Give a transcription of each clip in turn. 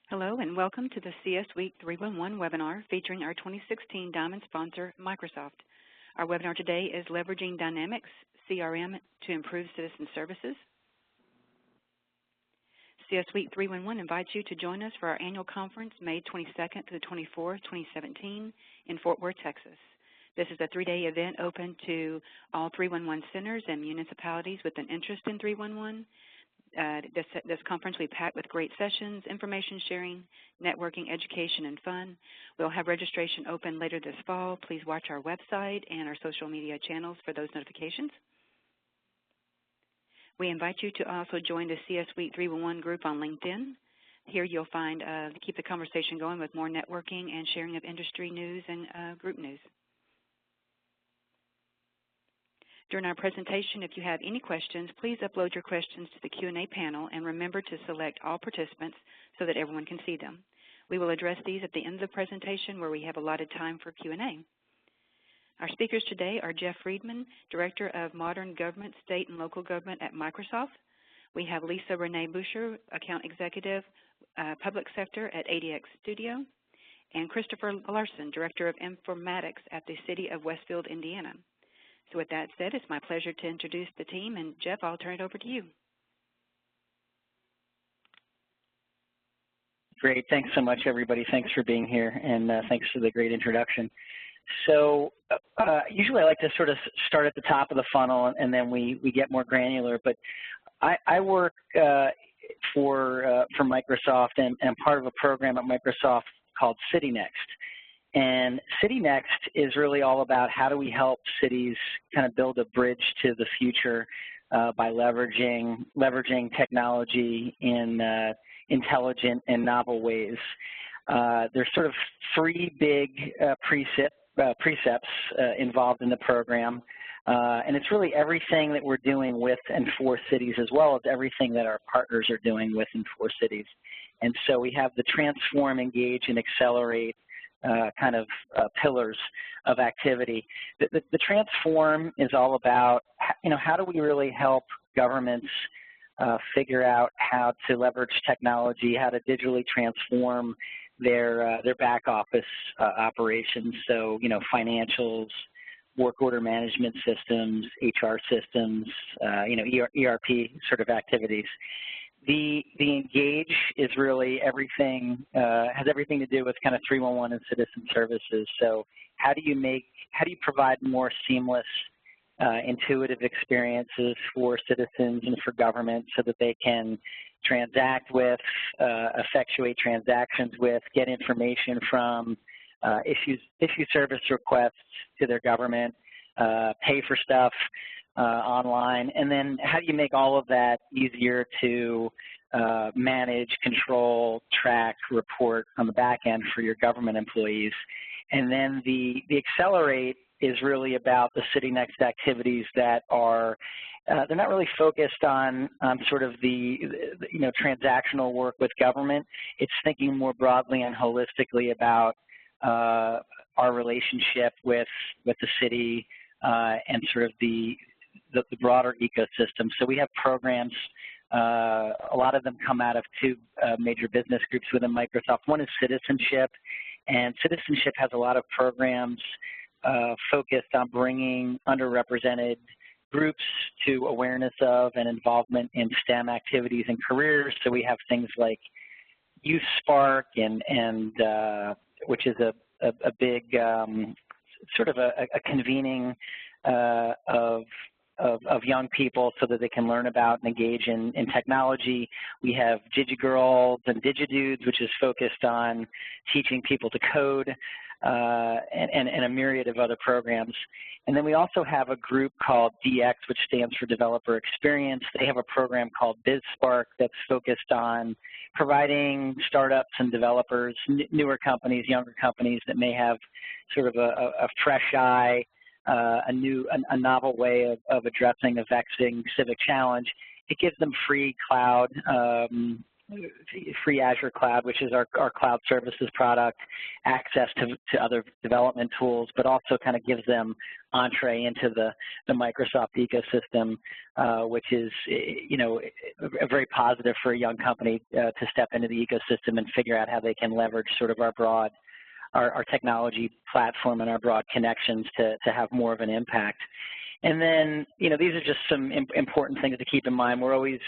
Hello and welcome to the CS Week 311 webinar featuring our 2016 Diamond sponsor, Microsoft. Our webinar today is Leveraging Dynamics CRM to Improve Citizen Services. CS Week 311 invites you to join us for our annual conference May 22nd to the 24th, 2017 in Fort Worth, Texas. This is a three-day event open to all 311 centers and municipalities with an interest in 311. This conference will be packed with great sessions, information sharing, networking, education, and fun. We'll have registration open later this fall. Please watch our website and our social media channels for those notifications. We invite you to also join the CS Week 311 group on LinkedIn. Here you'll find keep the conversation going with more networking and sharing of industry news and group news. During our presentation, if you have any questions, please upload your questions to the Q&A panel and remember to select all participants so that everyone can see them. We will address these at the end of the presentation where we have allotted time for Q&A. Our speakers today are Jeff Friedman, Director of Modern Government, State and Local Government at Microsoft. We have Lisa Renee Boucher, Account Executive, Public Sector at Adxstudio, and Christopher Larsen, Director of Informatics at the City of Westfield, Indiana. So with that said, it's my pleasure to introduce the team, and Jeff, I'll turn it over to you. Great. Thanks so much, everybody. Thanks for being here, and thanks for the great introduction. So usually I like to sort of start at the top of the funnel, and then we get more granular. But I work for Microsoft and part of a program at Microsoft called CityNext. And CityNext is really all about how do we help cities kind of build a bridge to the future by leveraging technology in intelligent and novel ways. There's sort of three big precepts involved in the program, and it's really everything that we're doing with and for cities as well as everything that our partners are doing with and for cities. And so we have the transform, engage, and accelerate pillars of activity. The transform is all about, how do we really help governments figure out how to leverage technology, how to digitally transform their back office operations. So, financials, work order management systems, HR systems, ERP sort of activities. The engage is really everything, has everything to do with kind of 311 and citizen services. So how do you provide more seamless, intuitive experiences for citizens and for government so that they can transact with, effectuate transactions with, get information from, issue service requests to their government, pay for stuff online, and then how do you make all of that easier to manage, control, track, report on the back end for your government employees. And then the accelerate is really about the CityNext activities that are, they're not really focused on sort of the transactional work with government. It's thinking more broadly and holistically about our relationship with the city and sort of the broader ecosystem. So we have programs, a lot of them come out of two major business groups within Microsoft. One is citizenship, and citizenship has a lot of programs focused on bringing underrepresented groups to awareness of and involvement in STEM activities and careers. So we have things like Youth Spark, and which is a big sort of a convening of young people so that they can learn about and engage in technology. We have DigiGirls and DigiDudes, which is focused on teaching people to code, and a myriad of other programs. And then we also have a group called DX, which stands for Developer Experience. They have a program called BizSpark that's focused on providing startups and developers, newer companies, younger companies that may have sort of a fresh eye, a novel way of addressing a vexing civic challenge. It gives them free cloud free Azure Cloud, which is our cloud services product, access to other development tools, but also kind of gives them entree into the Microsoft ecosystem, which is, very positive for a young company to step into the ecosystem and figure out how they can leverage sort of our technology platform and our broad connections to have more of an impact. And then, these are just some important things to keep in mind. We're always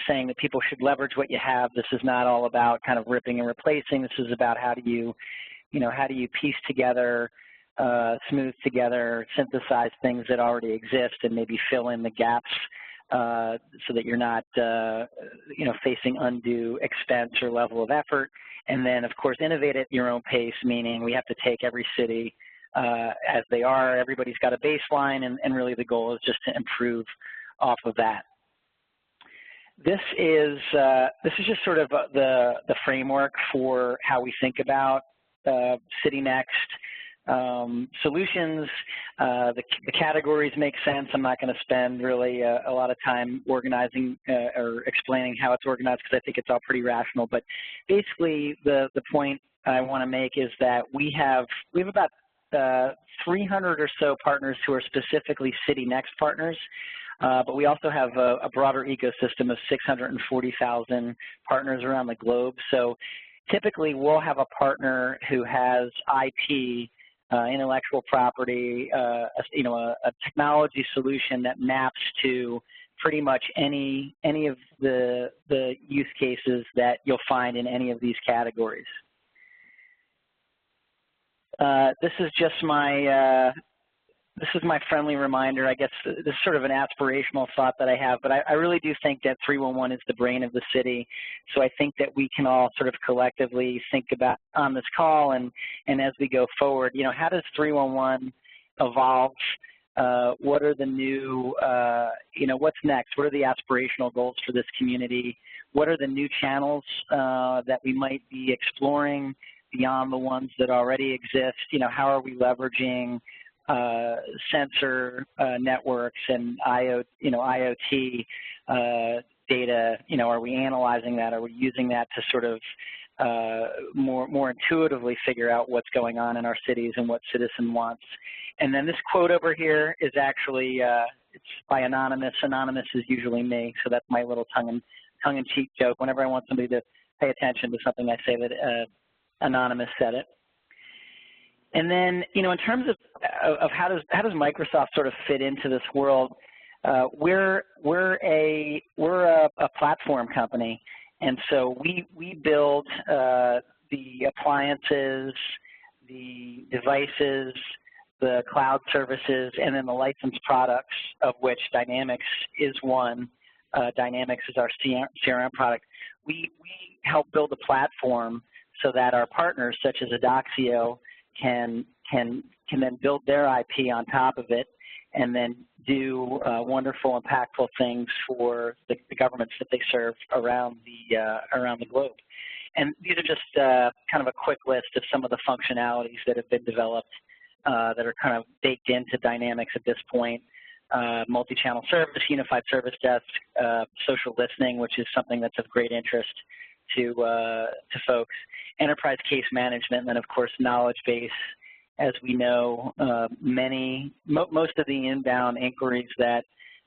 saying that people should leverage what you have. This is not all about kind of ripping and replacing. This is about how do you piece together, smooth together, synthesize things that already exist and maybe fill in the gaps so that you're not, facing undue expense or level of effort. And then, of course, innovate at your own pace, meaning we have to take every city as they are. Everybody's got a baseline, and really the goal is just to improve off of that. This is just sort of the framework for how we think about CityNext solutions. The categories make sense. I'm not going to spend really a lot of time organizing or explaining how it's organized because I think it's all pretty rational. But basically, the point I want to make is that we have about 300 or so partners who are specifically CityNext partners, but we also have a broader ecosystem of 640,000 partners around the globe. So typically we'll have a partner who has IP, intellectual property, a technology solution that maps to pretty much any of the use cases that you'll find in any of these categories. This is just my friendly reminder. I guess this is sort of an aspirational thought that I have, but I really do think that 311 is the brain of the city. So I think that we can all sort of collectively think about on this call and as we go forward, how does 311 evolve? What are the new, what's next? What are the aspirational goals for this community? What are the new channels that we might be exploring beyond the ones that already exist? How are we leveraging sensor networks and IoT data? Are we analyzing that? Are we using that to sort of more intuitively figure out what's going on in our cities and what citizen wants? And then this quote over here is actually it's by Anonymous. Anonymous is usually me, so that's my little tongue-in-cheek joke. Whenever I want somebody to pay attention to something, I say that Anonymous said it. And then, in terms of how does Microsoft sort of fit into this world, we're a platform company, and so we build the appliances, the devices, the cloud services, and then the licensed products, of which Dynamics is one. Dynamics is our CRM product. We help build a platform so that our partners, such as Adxstudio, can then build their IP on top of it, and then do wonderful, impactful things for the governments that they serve around the globe. And these are just kind of a quick list of some of the functionalities that have been developed that are kind of baked into Dynamics at this point. Multi-channel service, unified service desk, social listening, which is something that's of great interest to folks, enterprise case management, and then of course knowledge base. As we know, most of the inbound inquiries that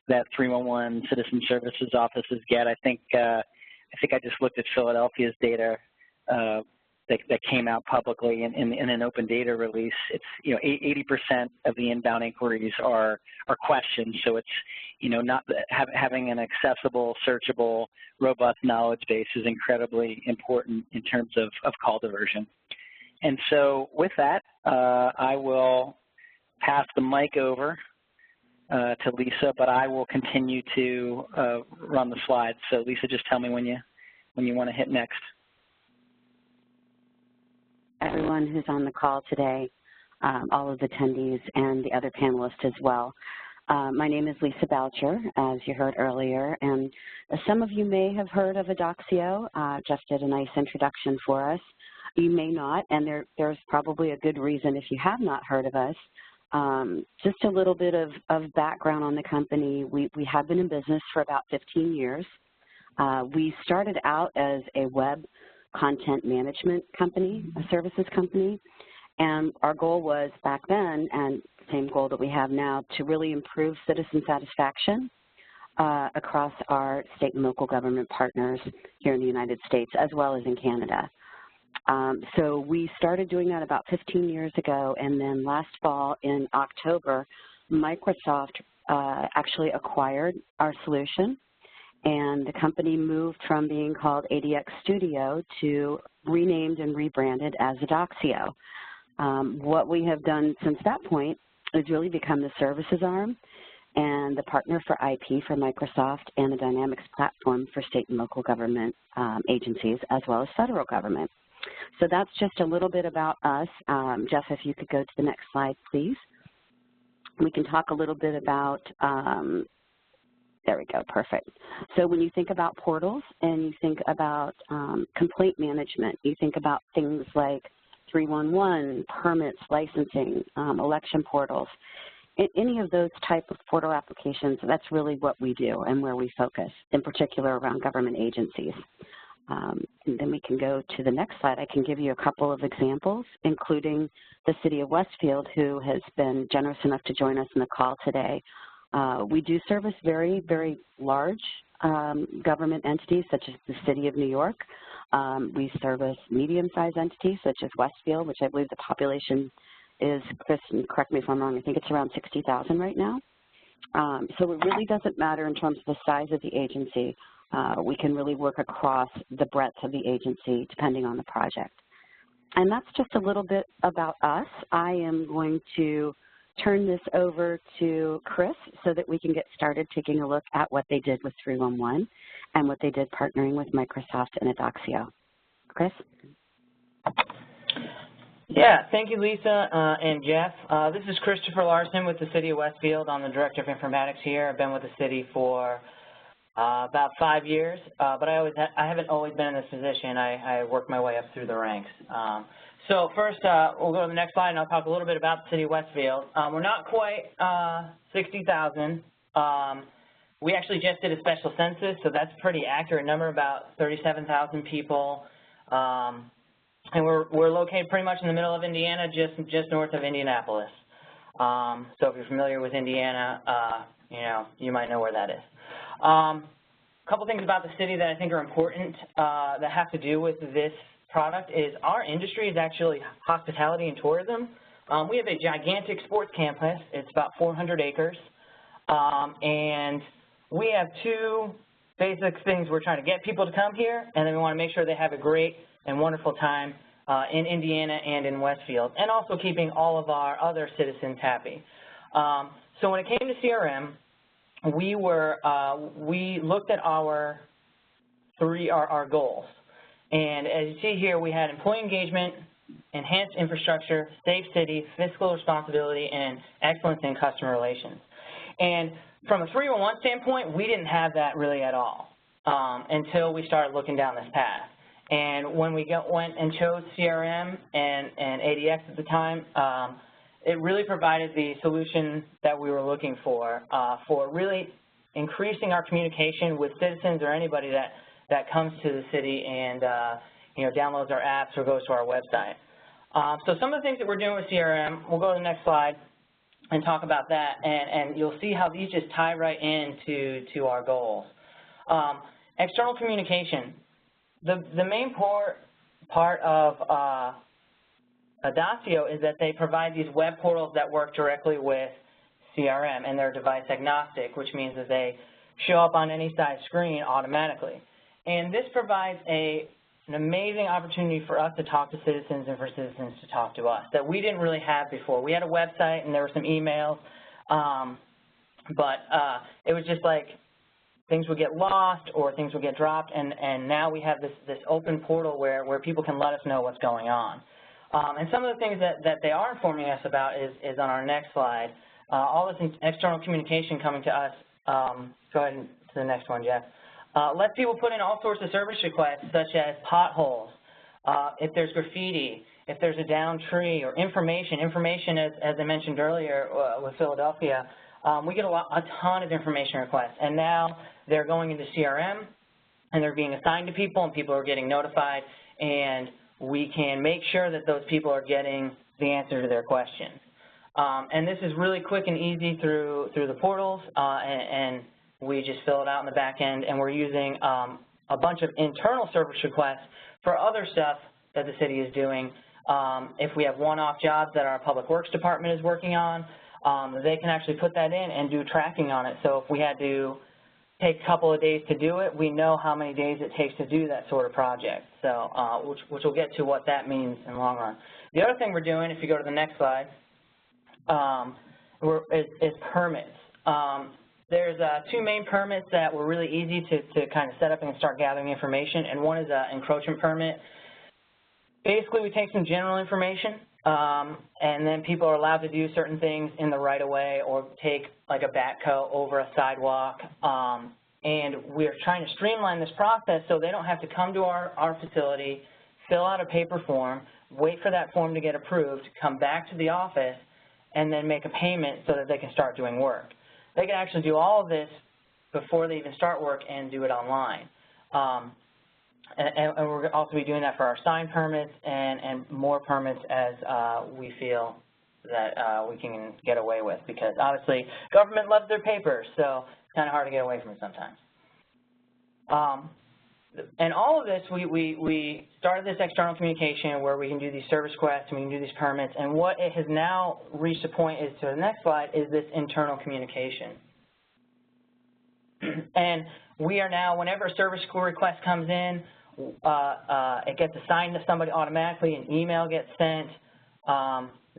311 Citizen Services offices get, I think I just looked at Philadelphia's data that came out publicly in an open data release. It's 80% of the inbound inquiries are questions. So it's not having an accessible, searchable, robust knowledge base is incredibly important in terms of call diversion. And so with that, I will pass the mic over to Lisa, but I will continue to run the slides. So Lisa, just tell me when you want to hit next. Everyone who's on the call today, all of the attendees and the other panelists as well. My name is Lisa Belcher, as you heard earlier, and some of you may have heard of Adxstudio. Jeff did a nice introduction for us. You may not, and there's probably a good reason if you have not heard of us. Just a little bit of background on the company. We have been in business for about 15 years. We started out as a web content management company, a services company, and our goal was back then, and same goal that we have now, to really improve citizen satisfaction across our state and local government partners here in the United States, as well as in Canada. So we started doing that about 15 years ago, and then last fall in October, Microsoft actually acquired our solution, and the company moved from being called Adxstudio to renamed and rebranded as Adxstudio. What we have done since that point is really become the services arm and the partner for IP for Microsoft and the Dynamics platform for state and local government agencies, as well as federal government. So that's just a little bit about us. Jeff, if you could go to the next slide, please. We can talk a little bit about, there we go, perfect. So when you think about portals and you think about complaint management, you think about things like 311, permits, licensing, election portals, any of those type of portal applications, that's really what we do and where we focus, in particular around government agencies. And then we can go to the next slide. I can give you a couple of examples, including the City of Westfield, who has been generous enough to join us in the call today. We do service very, very large government entities, such as the City of New York. We service medium-sized entities, such as Westfield, which I believe the population is, Chris, correct me if I'm wrong, I think it's around 60,000 right now. So it really doesn't matter in terms of the size of the agency. We can really work across the breadth of the agency depending on the project. And that's just a little bit about us. I am going to turn this over to Chris so that we can get started taking a look at what they did with 311 and what they did partnering with Microsoft and Adxstudio. Chris? Yeah, thank you, Lisa and Jeff. This is Christopher Larsen with the City of Westfield. I'm the Director of Informatics here. I've been with the city for about 5 years, but I haven't always been in this position. I worked my way up through the ranks. So first, we'll go to the next slide, and I'll talk a little bit about the City of Westfield. We're not quite 60,000. We actually just did a special census, so that's a pretty accurate number, about 37,000 people. And we're located pretty much in the middle of Indiana, just north of Indianapolis. So if you're familiar with Indiana, you might know where that is. A couple things about the city that I think are important that have to do with this product is our industry is actually hospitality and tourism. We have a gigantic sports campus. It's about 400 acres. And we have two basic things. We're trying to get people to come here, and then we want to make sure they have a great and wonderful time in Indiana and in Westfield, and also keeping all of our other citizens happy. So when it came to CRM, we looked at our goals. And as you see here, we had employee engagement, enhanced infrastructure, safe city, fiscal responsibility, and excellence in customer relations. And from a 311 standpoint, we didn't have that really at all until we started looking down this path. And when we went and chose CRM and ADX at the time, it really provided the solution that we were looking for really increasing our communication with citizens or anybody that comes to the city and downloads our apps or goes to our website. So some of the things that we're doing with CRM, we'll go to the next slide and talk about that, and you'll see how these just tie right into our goals. External communication. The main part of Adxstudio is that they provide these web portals that work directly with CRM, and they're device agnostic, which means that they show up on any size screen automatically. And this provides an amazing opportunity for us to talk to citizens and for citizens to talk to us that we didn't really have before. We had a website and there were some emails, but it was just like things would get lost or things would get dropped, and now we have this open portal where people can let us know what's going on. And some of the things that they are informing us about is on our next slide. All this external communication coming to us. Go ahead to the next one, Jeff. Let people put in all sorts of service requests, such as potholes, if there's graffiti, if there's a downed tree, or information. Information, as I mentioned earlier with Philadelphia, we get a ton of information requests, and now they're going into CRM, and they're being assigned to people, and people are getting notified, and we can make sure that those people are getting the answer to their questions. And this is really quick and easy through the portals, and we just fill it out in the back end, and we're using a bunch of internal service requests for other stuff that the city is doing. If we have one-off jobs that our Public Works Department is working on, they can actually put that in and do tracking on it. So if we had to take a couple of days to do it, we know how many days it takes to do that sort of project. So, which we'll get to what that means in the long run. The other thing we're doing, if you go to the next slide, is permits. There's two main permits that were really easy to kind of set up and start gathering information, and one is an encroachment permit. Basically, we take some general information, and then people are allowed to do certain things in the right-of-way or take like a backhoe over a sidewalk, and we're trying to streamline this process so they don't have to come to our facility, fill out a paper form, wait for that form to get approved, come back to the office, and then make a payment so that they can start doing work. They can actually do all of this before they even start work and do it online. And we're also be doing that for our sign permits and more permits as we feel that we can get away with, because obviously government loves their papers, so it's kind of hard to get away from it sometimes. And all of this, we started this external communication where we can do these service requests and we can do these permits, and what it has now reached a point is, to the next slide, is this internal communication. And we are now, whenever a service request comes in, it gets assigned to somebody automatically, an email gets sent,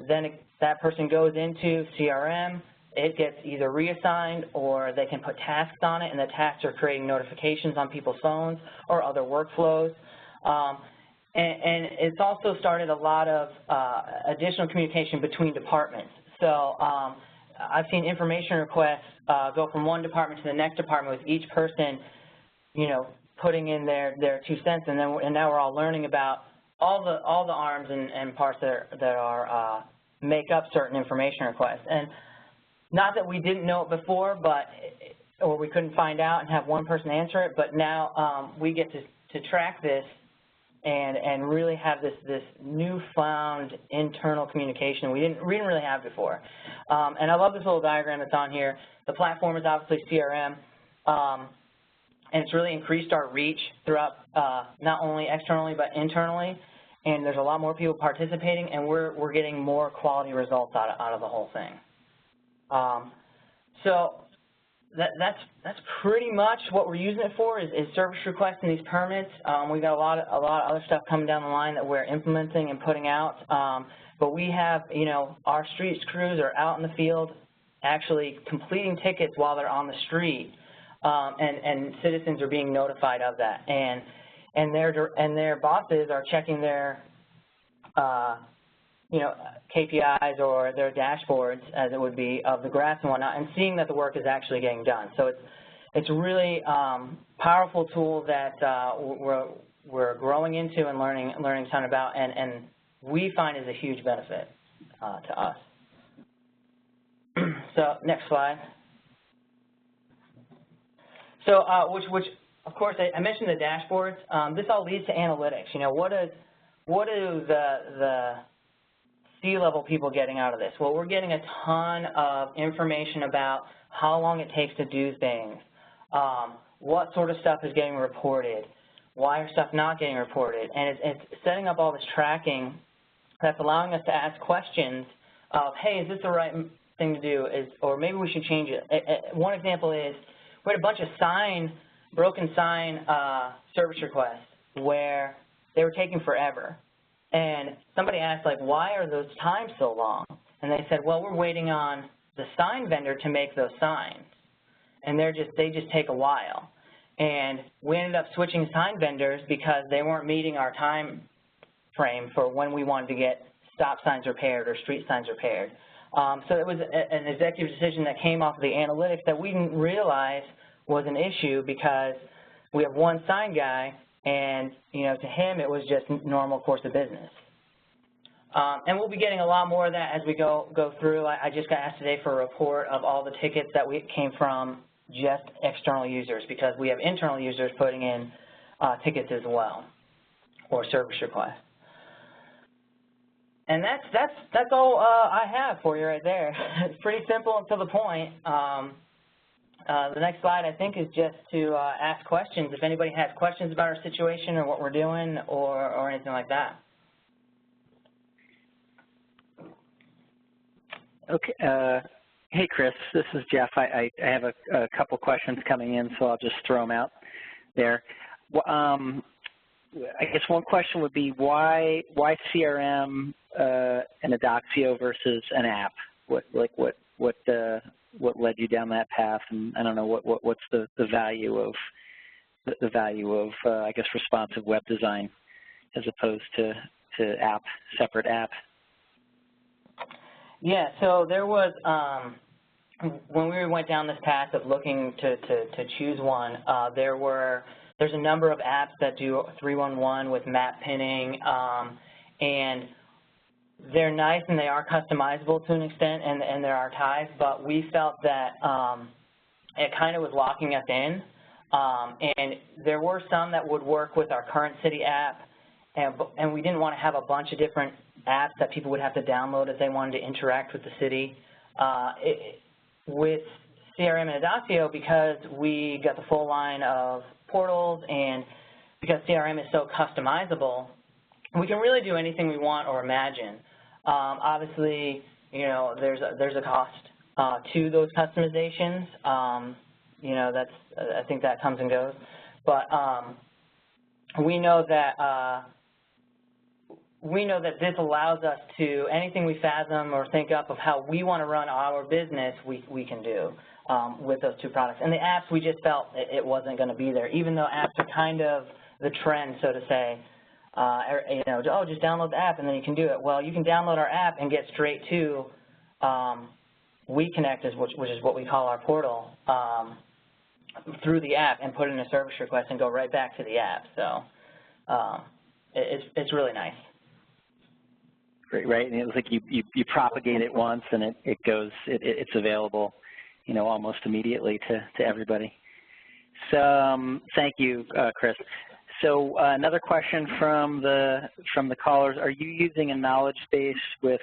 then that person goes into CRM, it gets either reassigned or they can put tasks on it, and the tasks are creating notifications on people's phones or other workflows. And it's also started a lot of additional communication between departments. So I've seen information requests go from one department to the next department with each person, you know, putting in their 2 cents, and now we're all learning about all the arms and parts that are make up certain information requests. And not that we didn't know it before, or we couldn't find out and have one person answer it, but now we get to track this and really have this newfound internal communication we didn't really have before. And I love this little diagram that's on here. The platform is obviously CRM, and it's really increased our reach throughout, not only externally but internally, and there's a lot more people participating, and we're getting more quality results out of the whole thing. So that's pretty much what we're using it for, is service requests and these permits. We've got a lot of other stuff coming down the line that we're implementing and putting out. But we have, you know, our streets crews are out in the field actually completing tickets while they're on the street, and citizens are being notified of that. And their bosses are checking their you know, KPIs or their dashboards, as it would be, of the graphs and whatnot, and seeing that the work is actually getting done. So it's a really powerful tool that we're growing into and learning a ton about, and we find is a huge benefit to us. So next slide. So which of course I mentioned the dashboards. This all leads to analytics. You know, what do the C-level people getting out of this? Well, we're getting a ton of information about how long it takes to do things, what sort of stuff is getting reported, why are stuff not getting reported, and it's setting up all this tracking that's allowing us to ask questions of, hey, is this the right thing to do, or maybe we should change it. One example is we had a bunch of broken sign service requests where they were taking forever. And somebody asked, like, why are those times so long? And they said, well, we're waiting on the sign vendor to make those signs, and they just take a while. And we ended up switching sign vendors because they weren't meeting our time frame for when we wanted to get stop signs repaired or street signs repaired. So it was an executive decision that came off of the analytics that we didn't realize was an issue, because we have one sign guy, and, you know, to him it was just normal course of business. And we'll be getting a lot more of that as we go through. I just got asked today for a report of all the tickets that came from just external users, because we have internal users putting in tickets as well, or service requests. And that's all I have for you right there. It's pretty simple and to the point. The next slide, I think, is just to ask questions. If anybody has questions about our situation or what we're doing or anything like that. Okay. Hey, Chris, this is Jeff. I have a couple questions coming in, so I'll just throw them out there. I guess one question would be why CRM and Adxstudio versus an app? What led you down that path? And I don't know what's the value of I guess responsive web design as opposed to separate app. Yeah, so there was when we went down this path of looking to choose one, there's a number of apps that do 311 with map pinning, and they're nice and they are customizable to an extent, and they're archived, but we felt that it kind of was locking us in, and there were some that would work with our current city app, and we didn't want to have a bunch of different apps that people would have to download if they wanted to interact with the city. With CRM and Adxstudio, because we got the full line of portals and because CRM is so customizable, we can really do anything we want or imagine. Obviously, you know, there's a cost to those customizations. You know, I think that comes and goes. But we know that this allows us to, anything we fathom or think up of how we want to run our business, we can do with those two products. And the apps, we just felt it wasn't going to be there, even though apps are kind of the trend, so to say. You know, oh, just download the app and then you can do it. Well, you can download our app and get straight to WeConnect, which is what we call our portal, through the app and put in a service request and go right back to the app. So it's really nice. Great, right? And it was like you propagate it once and it's available, you know, almost immediately to everybody. So thank you, Chris. So another question from the callers: are you using a knowledge base with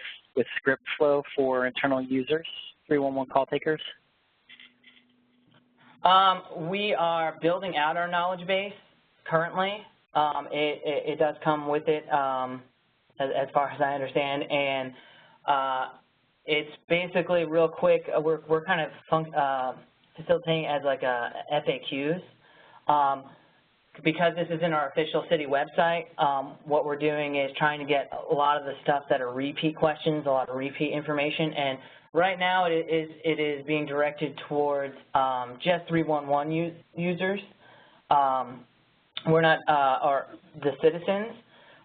script flow for internal users, 311 call takers? We are building out our knowledge base currently. It does come with it, as far as I understand, and it's basically real quick. We're kind of facilitating as like a FAQs. Because this is in our official city website, what we're doing is trying to get a lot of the stuff that are repeat questions, a lot of repeat information, and right now it is being directed towards just 311 users. We're not, or the citizens.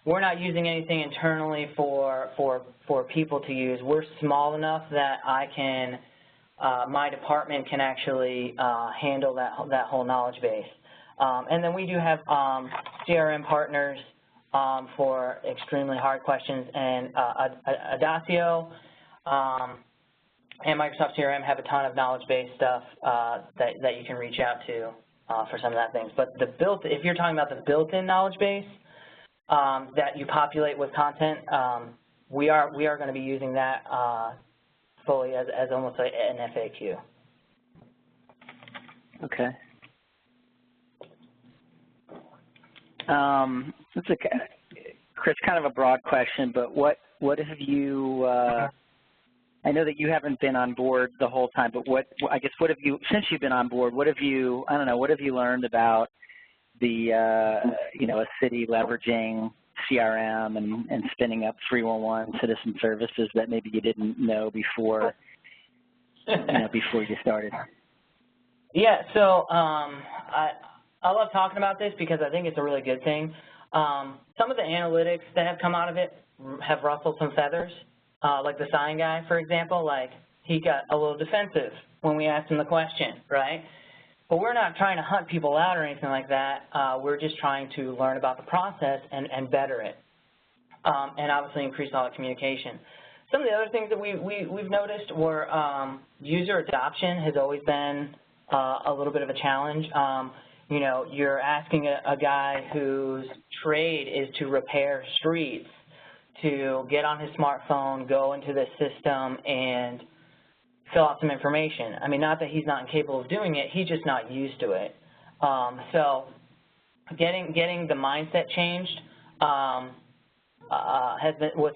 We're not using anything internally for people to use. We're small enough that my department can actually handle that whole knowledge base. And then we do have CRM partners for extremely hard questions, and Adxstudio and Microsoft CRM have a ton of knowledge-based stuff that you can reach out to for some of that things. But if you're talking about the built-in knowledge base that you populate with content, we are going to be using that fully as almost like an FAQ. Okay. Chris, kind of a broad question, but what have you, I know that you haven't been on board the whole time, but what have you, since you've been on board, what have you, I don't know, what have you learned about the, you know, a city leveraging CRM and spinning up 311 citizen services that maybe you didn't know before, you know, before you started? Yeah, so I love talking about this because I think it's a really good thing. Some of the analytics that have come out of it have ruffled some feathers, like the sign guy, for example. Like, he got a little defensive when we asked him the question, right? But we're not trying to hunt people out or anything like that. We're just trying to learn about the process and better it, and obviously increase all the communication. Some of the other things that we've noticed were user adoption has always been a little bit of a challenge. you know, you're asking a guy whose trade is to repair streets to get on his smartphone, go into the system, and fill out some information. I mean, not that he's not incapable of doing it, he's just not used to it. So getting the mindset changed was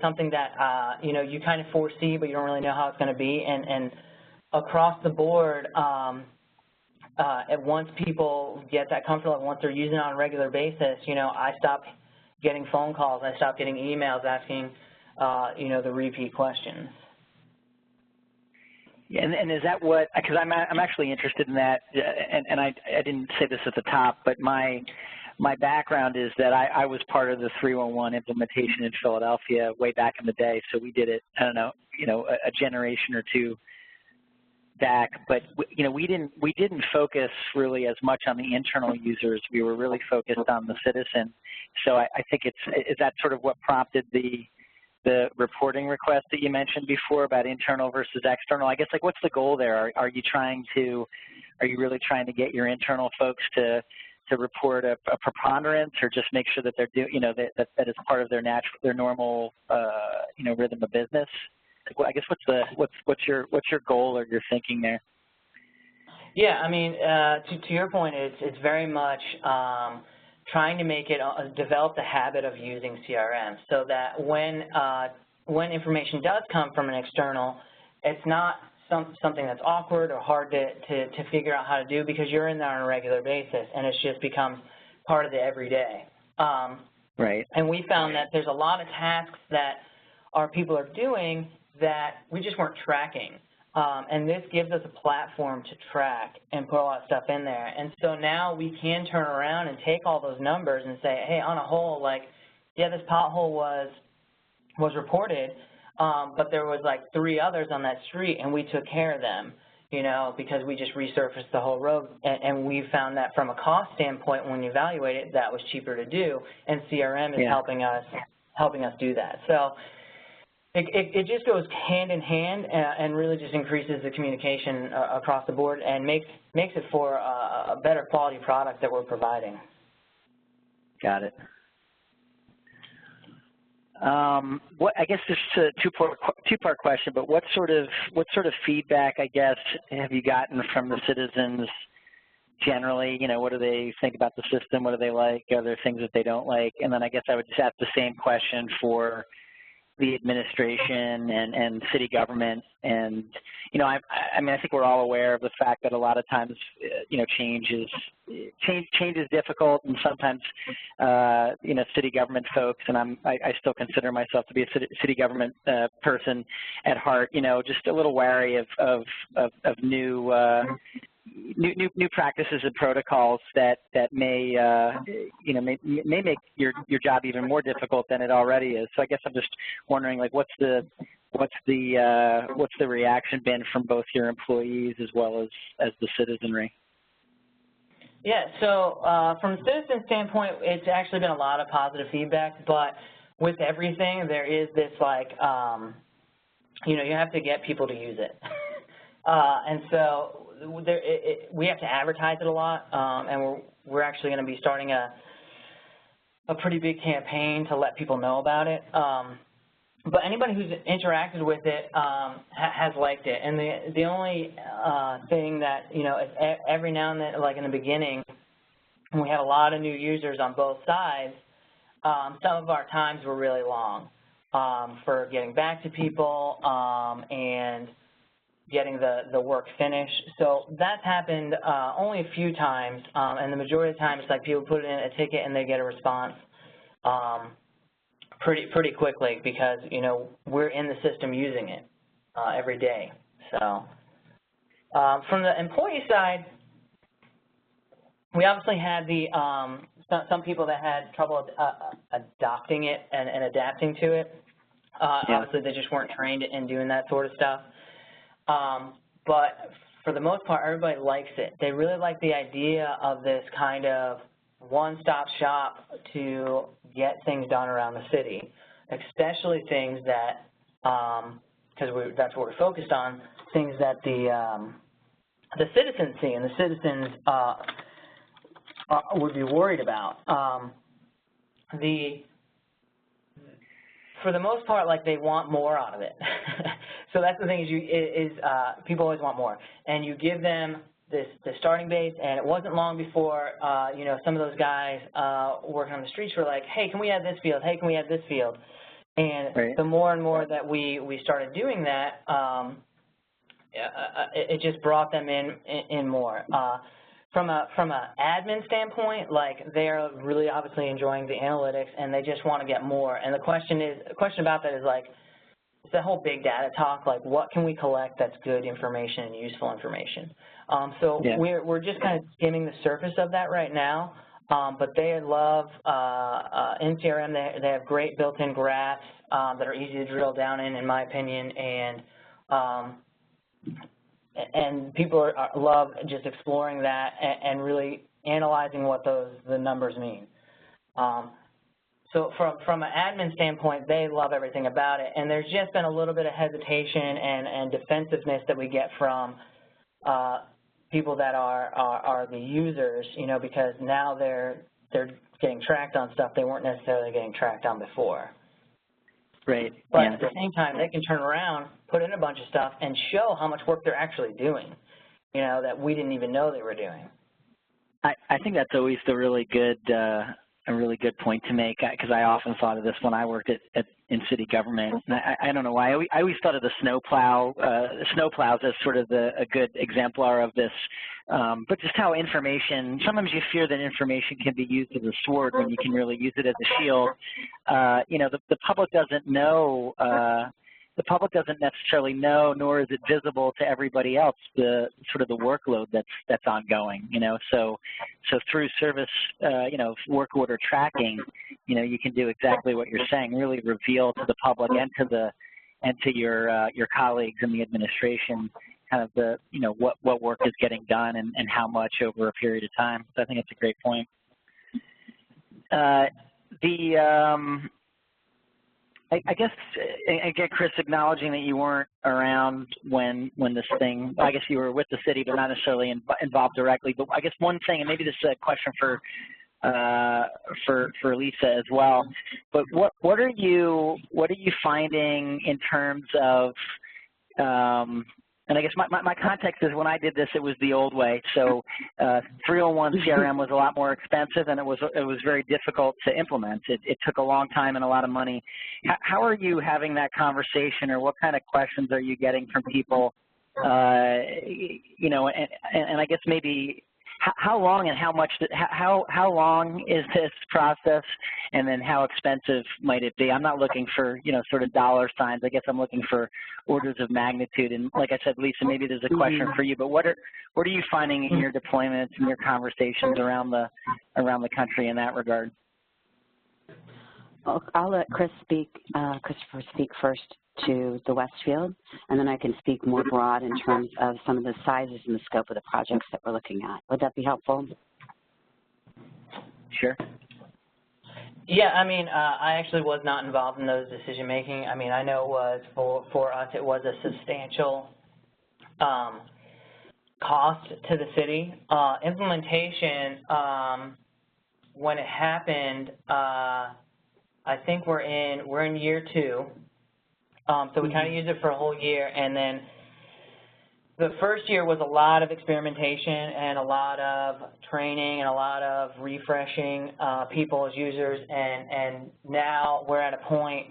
something that, you know, you kind of foresee, but you don't really know how it's going to be. And across the board, once people get that comfortable, once they're using it on a regular basis, you know, I stopped getting phone calls, I stopped getting emails asking, you know, the repeat questions. Yeah, and is that what, because I'm actually interested in that, and I didn't say this at the top, but my background is that I was part of the 311 implementation in Philadelphia way back in the day, so we did it, I don't know, you know, a generation or two back, but you know, we didn't focus really as much on the internal users. We were really focused on the citizen. So I think is that sort of what prompted the reporting request that you mentioned before about internal versus external? I guess, like, what's the goal there? Are you really trying to get your internal folks to report a preponderance, or just make sure that they're doing, you know, that is part of their normal you know, rhythm of business? I guess what's your goal or your thinking there? Yeah, I mean, to your point, it's very much trying to make it develop the habit of using CRM, so that when information does come from an external, it's not something that's awkward or hard to figure out how to do, because you're in there on a regular basis, and it just becomes part of the everyday. Right. And we found that there's a lot of tasks that our people are doing that we just weren't tracking. And this gives us a platform to track and put a lot of stuff in there. And so now we can turn around and take all those numbers and say, hey, on a whole, like, yeah, this pothole was reported, but there was like 3 others on that street, and we took care of them, you know, because we just resurfaced the whole road. And we found that from a cost standpoint, when you evaluate it, that was cheaper to do, and CRM is helping us do that. So it just goes hand in hand, and really just increases the communication across the board, and makes it for a better quality product that we're providing. Got it. I guess this is a two-part question, but what sort of feedback, I guess, have you gotten from the citizens generally? You know, what do they think about the system? What do they like? Are there things that they don't like? And then I guess I would just ask the same question for the administration and city government. And, you know, I mean, I think we're all aware of the fact that a lot of times, you know, change is difficult, and sometimes, you know, city government folks, and I still consider myself to be a city government person at heart, you know, just a little wary of new practices and protocols that may you know, may make your job even more difficult than it already is. So I guess I'm just wondering, like, what's the reaction been from both your employees as well as the citizenry? Yeah, so from a citizen standpoint, it's actually been a lot of positive feedback, but with everything, there is this, like, you know, you have to get people to use it. And so we have to advertise it a lot, and we're actually going to be starting a pretty big campaign to let people know about it. But anybody who's interacted with it has liked it. And the only thing that, you know, every now and then, like in the beginning, when we had a lot of new users on both sides, some of our times were really long for getting back to people and getting the work finished. So that's happened only a few times, and the majority of the time it's like people put in a ticket and they get a response pretty quickly, because, you know, we're in the system using it every day. So from the employee side, we obviously had some people that had trouble adopting it and adapting to it. Obviously, they just weren't trained in doing that sort of stuff. But for the most part, everybody likes it. They really like the idea of this kind of one-stop shop to get things done around the city, especially things that, because that's what we're focused on, things that the citizens see, and the citizens would be worried about. For the most part, like, they want more out of it. So that's the thing is people always want more, and you give them the starting base, and it wasn't long before you know, some of those guys working on the streets were like, hey, can we add this field? Hey, can we add this field? And right. the more and more that we started doing that, it just brought them in more. From a admin standpoint, like, they're really obviously enjoying the analytics, and they just want to get more. And the question about that is, like, it's that whole big data talk, like, what can we collect that's good information and useful information? So yeah, we're just kind of skimming the surface of that right now. But they love, in CRM, they have great built-in graphs that are easy to drill down in my opinion, and people love just exploring that and really analyzing what the numbers mean. So from an admin standpoint, they love everything about it, and there's just been a little bit of hesitation and defensiveness that we get from people that are the users, you know, because now they're getting tracked on stuff they weren't necessarily getting tracked on before. Right. But yeah, at the same time, they can turn around, put in a bunch of stuff, and show how much work they're actually doing, you know, that we didn't even know they were doing. I think that's always a really good point to make, because I often thought of this when I worked in city government. And I don't know why. I always thought of the snowplows as sort of a good exemplar of this. But just how information, sometimes you fear that information can be used as a sword when you can really use it as a shield. You know, the public doesn't know. The public doesn't necessarily know, nor is it visible to everybody else, the sort of the workload that's ongoing, you know. So through service, you know, work order tracking, you know, you can do exactly what you're saying, really reveal to the public and to your colleagues in the administration kind of the, you know, what work is getting done and how much over a period of time. So I think it's a great point. I guess, again, Chris, acknowledging that you weren't around when this thing, I guess you were with the city, but not necessarily involved directly. But I guess one thing, and maybe this is a question for Lisa as well. But what are you finding in terms of and I guess my context is when I did this, it was the old way. So 301 CRM was a lot more expensive, and it was very difficult to implement. It took a long time and a lot of money. How are you having that conversation, or what kind of questions are you getting from people? You know, and I guess maybe how long and how much, how long is this process, and then how expensive might it be? I'm not looking for, you know, sort of dollar signs. I guess I'm looking for orders of magnitude. And like I said, Lisa, maybe there's a question for you, but what are you finding in your deployments and your conversations around the country in that regard? I'll let Christopher speak first to the Westfield, and then I can speak more broad in terms of some of the sizes and the scope of the projects that we're looking at. Would that be helpful? Sure. Yeah, I mean, I actually was not involved in those decision making. I mean, I know it was for us, it was a substantial cost to the city. Implementation, when it happened, I think we're in year 2. So we kind of used it for a whole year, and then the first year was a lot of experimentation and a lot of training and a lot of refreshing people as users, and now we're at a point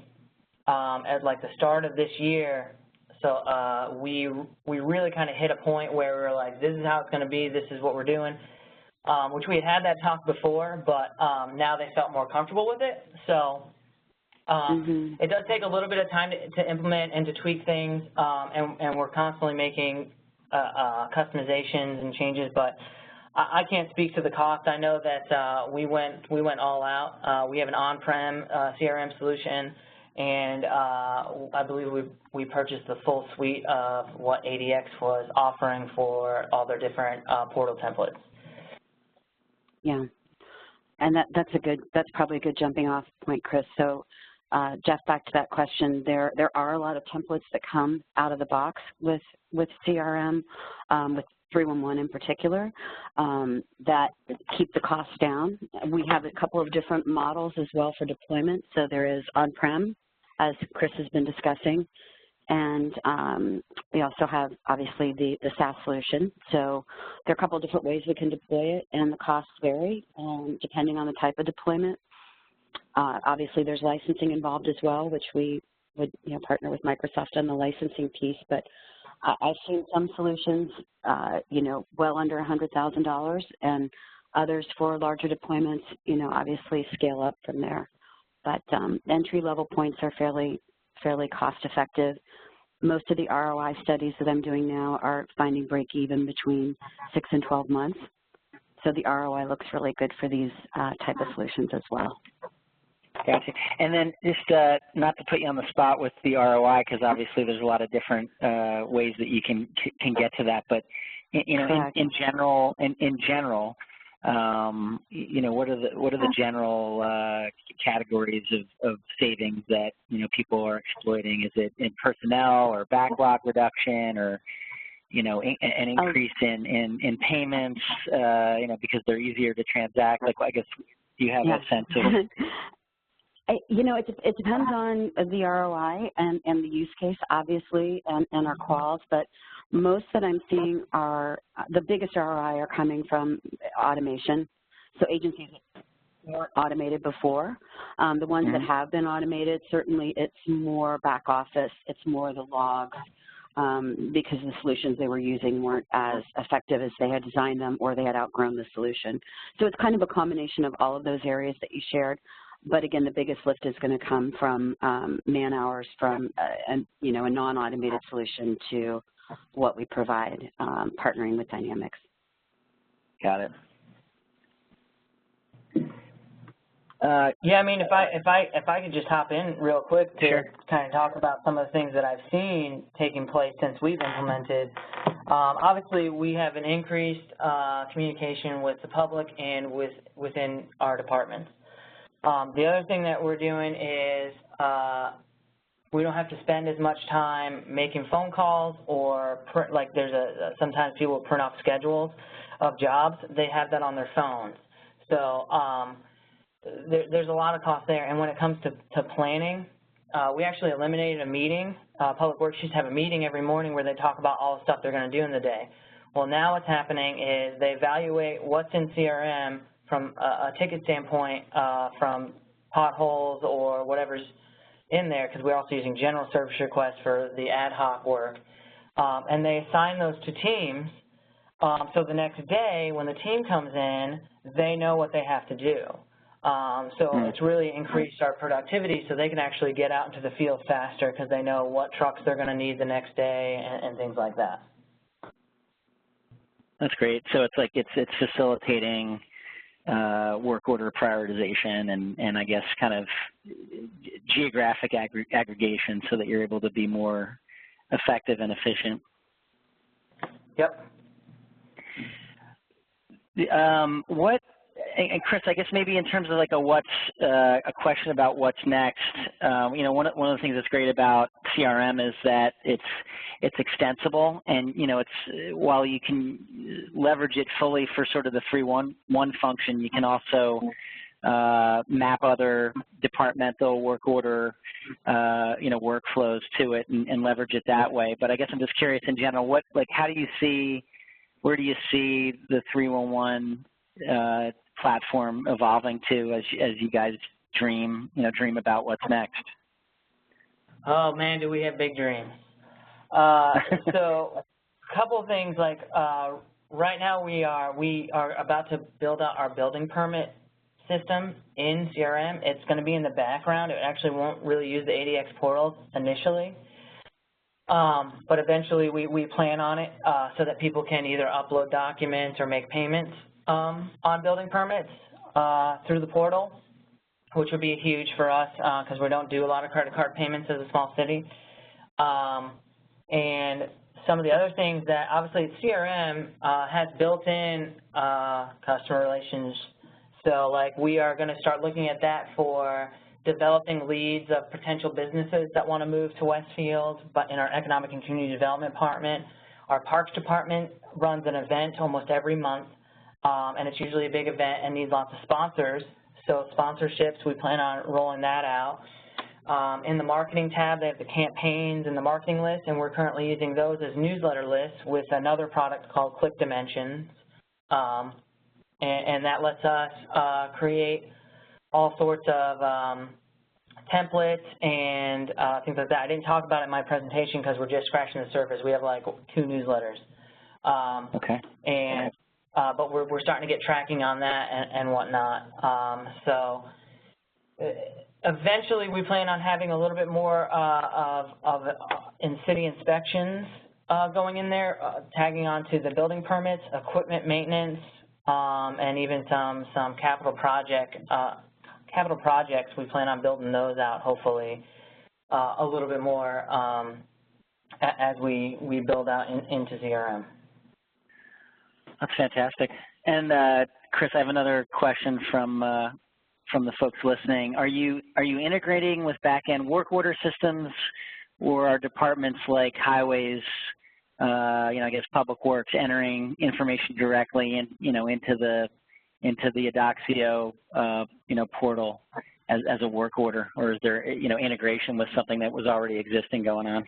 at like the start of this year, so we really kind of hit a point where we were like, this is how it's going to be, this is what we're doing, which we had that talk before, but now they felt more comfortable with it. So it does take a little bit of time to implement and to tweak things, and we're constantly making customizations and changes, but I can't speak to the cost. I know that we went all out. We have an on-prem CRM solution, and I believe we purchased the full suite of what ADX was offering for all their different portal templates. Yeah, and that's probably a good jumping off point, Chris. So Jeff, back to that question, there are a lot of templates that come out of the box with CRM, with 311 in particular, that keep the costs down. We have a couple of different models as well for deployment. So there is on-prem, as Chris has been discussing, and we also have, obviously, the SaaS solution. So there are a couple of different ways we can deploy it, and the costs vary depending on the type of deployment. Obviously, there's licensing involved as well, which we would partner with Microsoft on the licensing piece. But I've seen some solutions, well under $100,000, and others for larger deployments, obviously scale up from there. But entry-level points are fairly cost-effective. Most of the ROI studies that I'm doing now are finding break-even between 6 and 12 months. So the ROI looks really good for these type of solutions as well. Gotcha. And then just not to put you on the spot with the ROI, because obviously there's a lot of different ways that you can get to that. But in general, what are the general categories of savings that people are exploiting? Is it in personnel or backlog reduction, or an increase in payments? Because they're easier to transact. Like, I guess, do you have a sense of? It depends on the ROI and the use case, obviously, and our quals, but most that I'm seeing are, the biggest ROI are coming from automation. So agencies that weren't automated before. The ones that have been automated, certainly it's more back office, it's more the logs, because the solutions they were using weren't as effective as they had designed them, or they had outgrown the solution. So it's kind of a combination of all of those areas that you shared. But again, the biggest lift is going to come from man hours, from a non-automated solution to what we provide, partnering with Dynamics. Got it. Yeah, I mean, if I could just hop in real quick to kind of talk about some of the things that I've seen taking place since we've implemented. Obviously, we have an increased communication with the public and within our departments. The other thing that we're doing is we don't have to spend as much time making phone calls, or sometimes people print off schedules of jobs. They have that on their phones. So there's a lot of cost there. And when it comes to planning, we actually eliminated a meeting. Public Works used to have a meeting every morning where they talk about all the stuff they're going to do in the day. Well, now what's happening is they evaluate what's in CRM from a ticket standpoint, from potholes or whatever's in there, because we're also using general service requests for the ad hoc work, and they assign those to teams, so the next day when the team comes in, they know what they have to do. So it's really increased our productivity, so they can actually get out into the field faster because they know what trucks they're going to need the next day and things like that. That's great. So it's like it's facilitating work order prioritization and I guess kind of geographic aggregation so that you're able to be more effective and efficient. Yep. And Chris, I guess maybe in terms of like a question about what's next, one of the things that's great about CRM is that it's extensible, and it's while you can leverage it fully for sort of the 3-1 function, you can also map other departmental work order workflows to it and leverage it that way. But I guess I'm just curious in general, where do you see the 311 platform evolving to as you guys dream about what's next? Oh man, do we have big dreams. So a couple of things, right now we are about to build out our building permit system in CRM. It's going to be in the background. It actually won't really use the ADX portals initially. But eventually we plan on it so that people can either upload documents or make payments on building permits through the portal, which would be huge for us because we don't do a lot of credit card payments as a small city. And some of the other things that obviously CRM has built-in customer relations. So we are going to start looking at that for developing leads of potential businesses that want to move to Westfield, but in our economic and community development department, Our Parks Department runs an event almost every month, and it's usually a big event and needs lots of sponsors. So sponsorships, we plan on rolling that out. In the marketing tab, they have the campaigns and the marketing list, and we're currently using those as newsletter lists with another product called Click Dimensions. And that lets us create all sorts of templates and things like that. I didn't talk about it in my presentation because we're just scratching the surface. We have like 2 newsletters. Okay. And but we're starting to get tracking on that and whatnot. So eventually we plan on having a little bit more of in-city inspections going in there, tagging onto the building permits, equipment maintenance, and even some capital projects. We plan on building those out hopefully a little bit more as we build out into CRM. That's fantastic. And Chris, I have another question from the folks listening. Are you integrating with back-end work order systems, or are departments like highways, I guess public works, entering information directly into the Adxstudio portal as a work order, or is there integration with something that was already existing going on?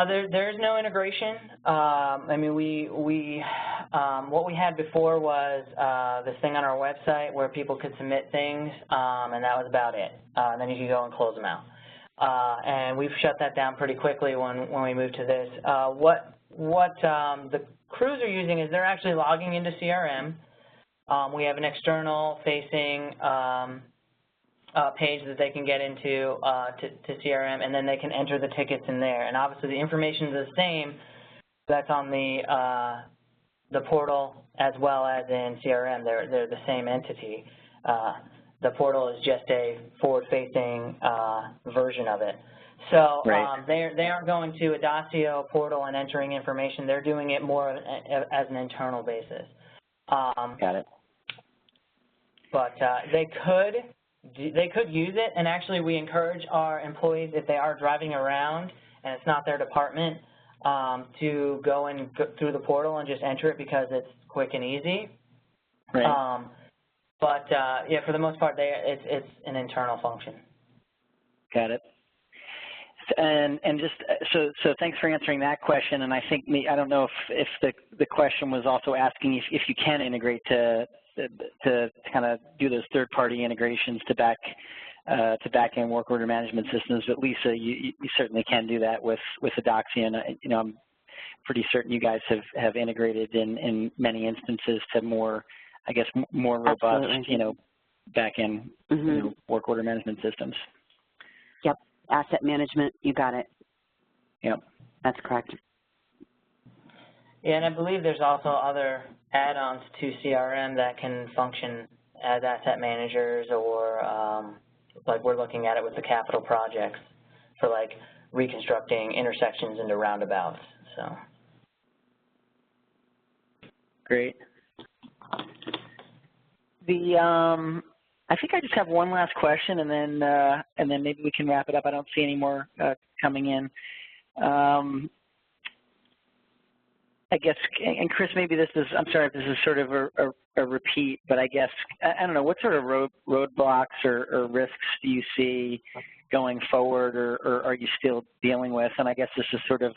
There's no integration. I mean, what we had before was this thing on our website where people could submit things, and that was about it. And then you could go and close them out. And we've shut that down pretty quickly when we moved to this. What the crews are using is they're actually logging into CRM. We have an external facing page that they can get into to CRM, and then they can enter the tickets in there. And obviously the information is the same that's on the portal as well as in CRM. They're the same entity. The portal is just a forward-facing version of it. So right. They aren't going to Adxstudio portal and entering information. They're doing it more as an internal basis. Got it. But they could use it, and actually we encourage our employees, if they are driving around and it's not their department, to go through the portal and just enter it because it's quick and easy. Right. But yeah, for the most part, it's an internal function. Got it. And just so thanks for answering that question. And I think I don't know if the question was also asking if you can integrate to kind of do those third-party integrations to back-end work order management systems. But Lisa, you certainly can do that with Adxstudio, and I'm pretty certain you guys have integrated in many instances to more, I guess, more robust, back-end work order management systems. Yep, asset management, you got it. Yep, that's correct. Yeah, and I believe there's also other add-ons to CRM that can function as asset managers, or like we're looking at it with the capital projects for like reconstructing intersections into roundabouts. So great. I think I just have one last question, and then maybe we can wrap it up. I don't see any more coming in. I guess, and Chris, maybe this is, I'm sorry if this is sort of a repeat, but I guess, I don't know, what sort of roadblocks or risks do you see going forward, or are you still dealing with? And I guess this is sort of,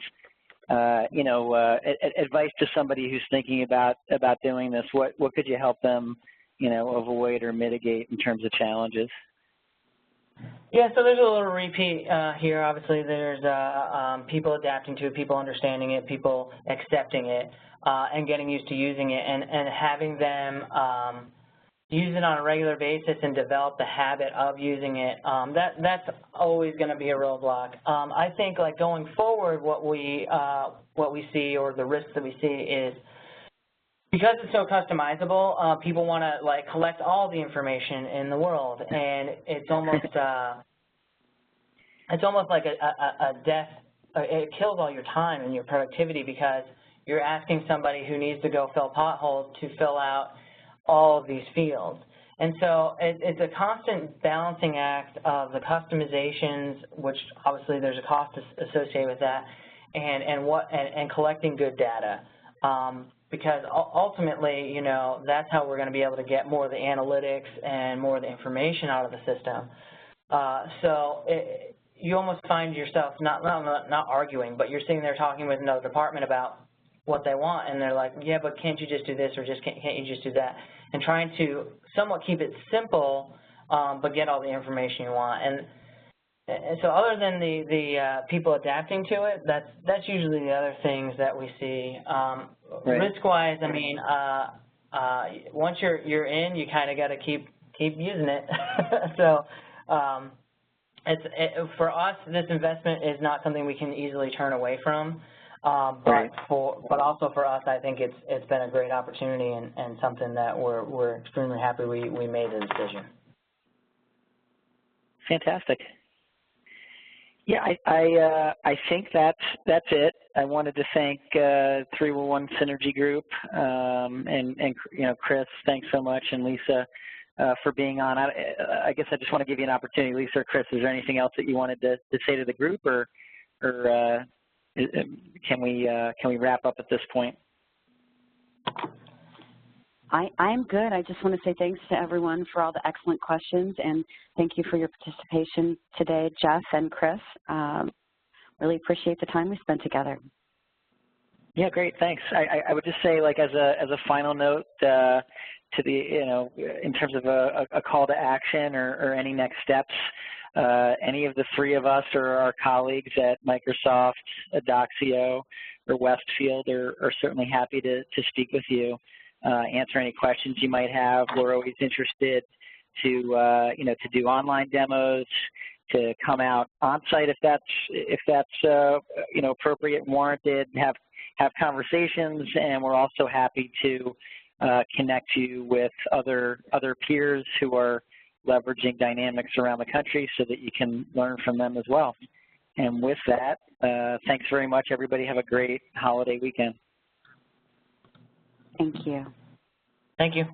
advice to somebody who's thinking about doing this. What could you help them, avoid or mitigate in terms of challenges? Yeah, so there's a little repeat here. Obviously, there's people adapting to it, people understanding it, people accepting it, and getting used to using it, and having them use it on a regular basis and develop the habit of using it. That's always going to be a roadblock. I think, like, going forward, what we see, or the risks that we see, is because it's so customizable, people want to like collect all the information in the world, and it's almost like a death. It kills all your time and your productivity, because you're asking somebody who needs to go fill potholes to fill out all of these fields. And so it's a constant balancing act of the customizations, which obviously there's a cost associated with that, and collecting good data. Because ultimately, you know, that's how we're going to be able to get more of the analytics and more of the information out of the system. You almost find yourself not arguing, but you're sitting there talking with another department about what they want, and they're like, yeah, but can't you just do this, or just can't you just do that? And trying to somewhat keep it simple, but get all the information you want. And so other than the people adapting to it, that's usually the other things that we see. Right. Risk-wise, I mean, once you're in, you kind of got to keep using it. So for us, this investment is not something we can easily turn away from. Right. But also for us, I think it's been a great opportunity and something that we're extremely happy we made the decision. Fantastic. Yeah, I think that's it. I wanted to thank 311 Synergy Group and you know, Chris, thanks so much, and Lisa for being on. I guess I just want to give you an opportunity, Lisa or Chris. Is there anything else that you wanted to say to the group, or can we wrap up at this point? I'm good. I just want to say thanks to everyone for all the excellent questions, and thank you for your participation today, Jeff and Chris. Really appreciate the time we spent together. Yeah, great. Thanks. I would just say, like, as a final note, to the, you know, in terms of a call to action or any next steps, any of the three of us or our colleagues at Microsoft, Adxstudio, or Westfield are certainly happy to speak with you. Answer any questions you might have. We're always interested to you know, to do online demos, to come out on site if that's you know, appropriate and warranted. Have conversations, and we're also happy to connect you with other peers who are leveraging Dynamics around the country so that you can learn from them as well. And with that, thanks very much, everybody. Have a great holiday weekend. Thank you. Thank you.